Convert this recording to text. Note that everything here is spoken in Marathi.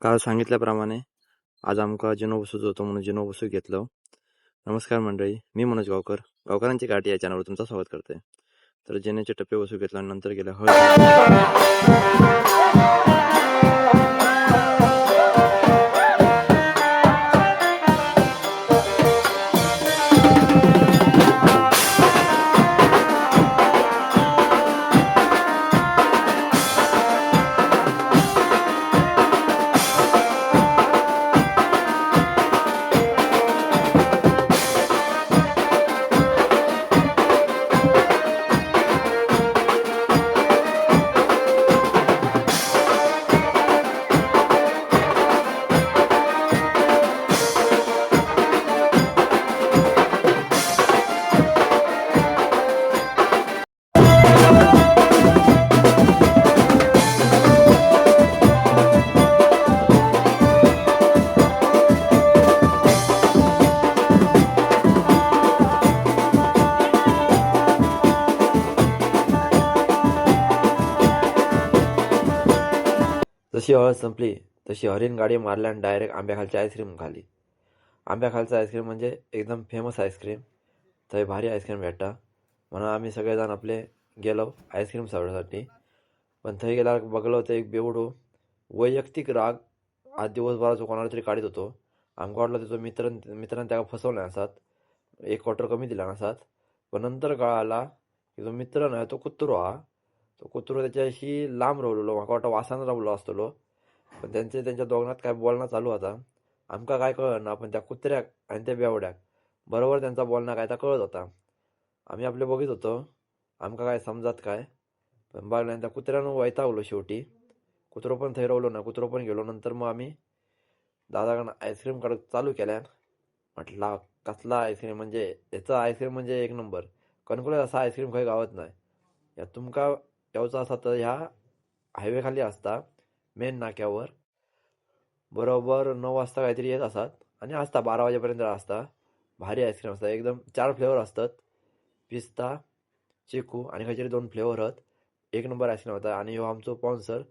काल सांगितल्याप्रमाणे आज आमका जिनो बसूच होतो म्हणून जिनो बसूक घेतलो. नमस्कार मंडळी, मी मनोज गावकर, गावकरांची गाठी या चॅनलवर तुमचं स्वागत करते. तर जिनेचे टप्पे बसूक घेतला आणि नंतर गेले जशी हळद संपली तशी हरीण गाडी मारल्या आणि डायरेक्ट आंब्याखालची आईस्क्रीम खाली. आंब्याखालचं आईस्क्रीम म्हणजे एकदम फेमस आईस्क्रीम. थंय भारी आईस्क्रीम भेटता म्हणून आम्ही सगळेजण आपले गेलो आईस्क्रीम खावसाठी. पण थंय गेल्यावर बघलो तर एक बेवडो वैयक्तिक राग आज दिवसभराचो कोणाला तरी काढीत होतो. आमका वाटलं त्याचो मित्रांनी त्याला फसवले असतात, 1 क्वार्टर कमी दिला नसात. पण नंतर कळाला की जो मित्र नाही तो कुत्रो हा. तो कुत्रो त्याच्याशी लांब राहिलेलो, म्हाका वाटतं वासान रावलो असतलो. पण त्यांच्या दोघांनात काय बोलणं चालू होता. आमका काय कळलं ना, पण त्या कुत्र्याक आणि त्या बेवड्याक बरोबर त्यांचा बोलणं काय तर कळत होता. आम्ही आपले बघित होतो, आमका काय समजत काय. पण बघल्यान त्या कुत्र्यानं वैतागलो शेवटी. कुत्रो पण थंय रावलो ना, कुत्रो पण गेलो. नंतर मग आम्ही दादाकडनं आईस्क्रीम काढत चालू केल्यान. म्हटला कसला आईस्क्रीम, म्हणजे याचा आईस्क्रीम म्हणजे एक नंबर. कणकुला असा आईस्क्रीम काही गावत नाही. या तुमका येवचा असा तर ह्या हायवे खाली असता, मेन नाक्यावर. बरोबर 9 वाजता काहीतरी येत असतात आणि असता 12 वाजेपर्यंत असता. भारी आईस्क्रीम असतात, एकदम 4 फ्लेवर असतात, पिस्ता, चिकू आणि काहीतरी 2 फ्लेवर आहेत. एक नंबर आईस्क्रीम होता. आणि ह्यो आमचो स्पॉन्सर